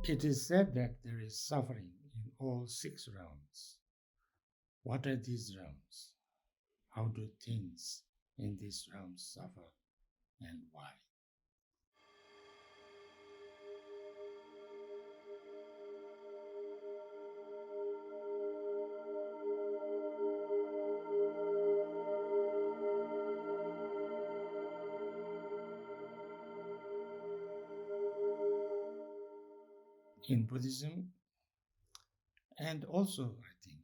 It is said that there is suffering in all 6 realms. What are these realms? How do things in these realms suffer, and why? In Buddhism, and also I think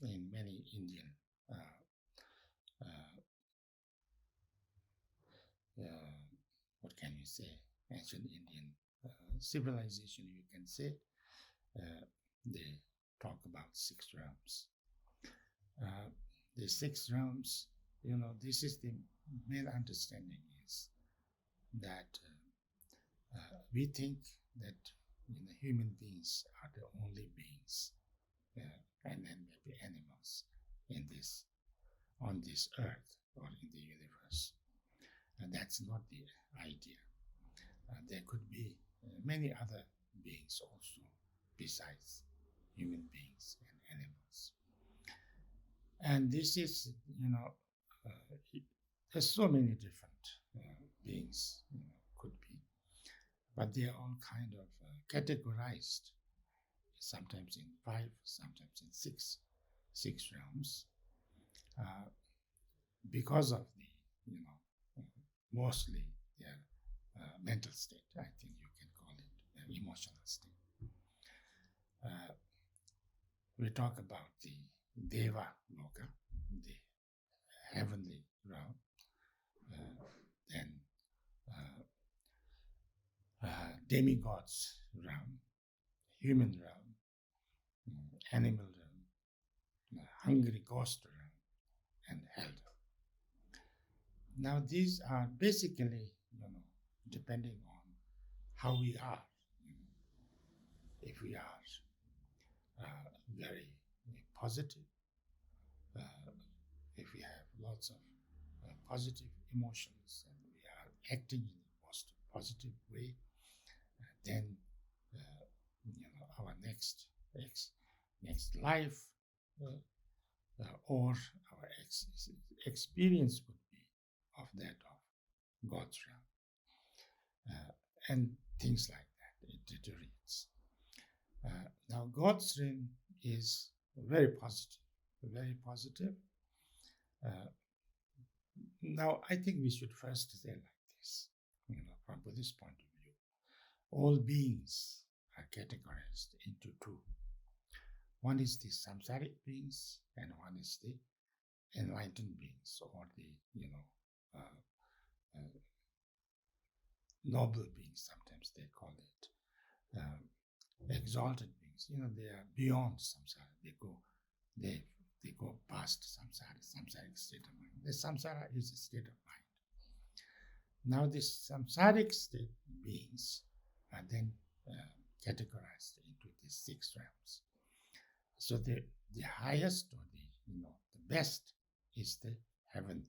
in many Indian what can you say, ancient Indian civilization, you can say, they talk about 6 realms. The 6 realms, this is the main understanding is that we think that human beings are the only beings, and then maybe animals on this earth or in the universe. And that's not the idea. There could be many other beings also besides human beings and animals. And this is, there's so many different beings could be, but they are all kind of categorized, sometimes in 5, sometimes in 6 realms, because of the, mostly their mental state. I think you can call it emotional state. We talk about the Deva Loka, the heavenly realm, then demigods realm, human realm, animal realm, hungry ghost realm, and hell realm. Now these are basically, depending on how we are. If we are very positive, if we have lots of positive emotions and we are acting in the most positive way, then our next life or our experience would be of that of God's realm, and things like that. It deteriorates. Now God's realm is very positive, very positive. Now I think we should first say like this, from Buddhist point of view. All beings are categorized into 2. One is the samsaric beings, and one is the enlightened beings, or the noble beings. Sometimes they call it exalted beings. They are beyond samsara. They go past samsaric state of mind. The samsara is a state of mind. Now, the samsaric state beings are then categorized into these 6 realms. So the highest, or the best, is the heaven,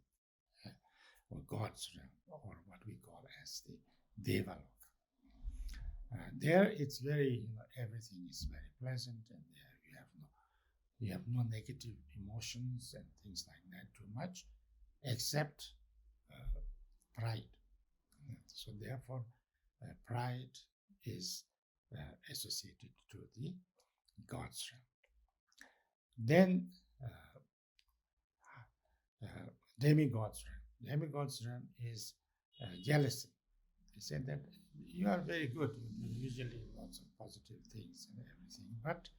or God's realm, or what we call as the Deva Loka. There it's very, everything is very pleasant, and there you have no negative emotions and things like that too much, except pride. So therefore, pride is associated to the God's realm. Then demigod's realm. Demigod's realm is jealousy. They said that you are very good, usually lots of positive things and everything, but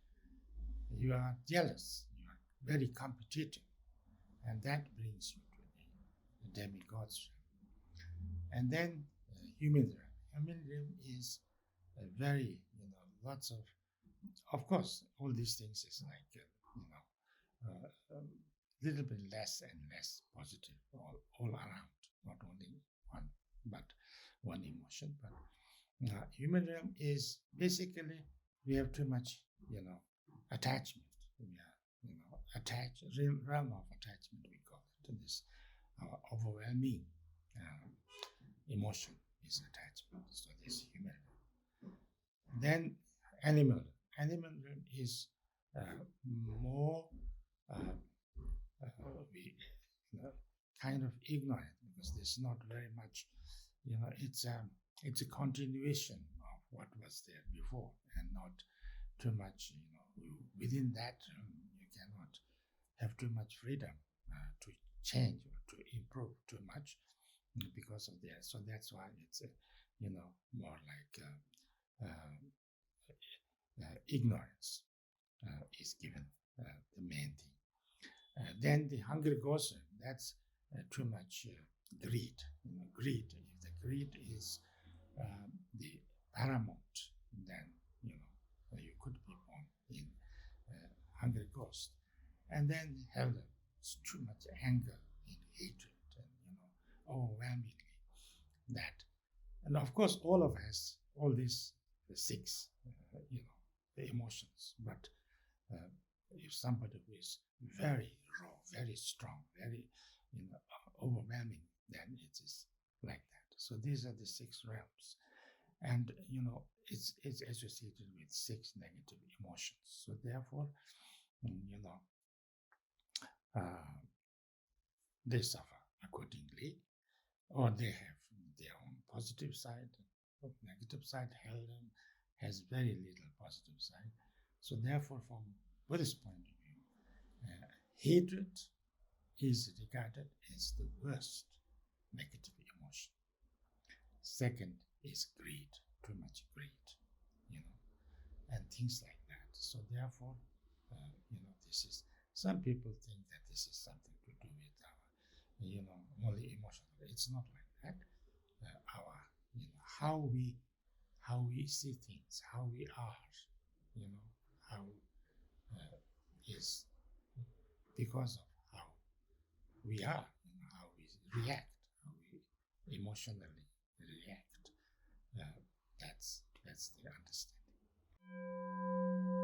you are jealous, you are very competitive, and that brings you to the demigod's realm. And then human realm. Human realm is a very, lots of course, all these things is like, little bit less and less positive all around, not only one, but one emotion. But human realm is basically, we have too much, attachment. We are, attached, realm of attachment, we call it. This overwhelming emotion is attachment. So this human realm. Then animal. Animal realm is more we kind of ignorant, because there's not very much, it's a continuation of what was there before, and not too much, within that you cannot have too much freedom to change or to improve too much because of that. So that's why it's more like ignorance is given the main thing. Then the hungry ghost, that's too much greed. Greed. If the greed is the paramount, then you could be born in hungry ghost. And then hell, it's too much anger and hatred, and overwhelmingly that. And of course, all of us, all these six, the emotions. But if somebody who is very raw, very strong, very overwhelming, then it is like that. So these are the six realms, and it's associated with six negative emotions. So therefore, they suffer accordingly, or they have their own positive side, negative side. Hell has very little positive side. So therefore, from Buddhist point of view, hatred is regarded as the worst negative emotion. Second is greed, too much greed, and things like that. So therefore, this is, some people think that this is something to do with our, only emotional. It's not like that. Our, how we see things, how we are, how is because of how we are, how we react, how we emotionally react. That's the understanding.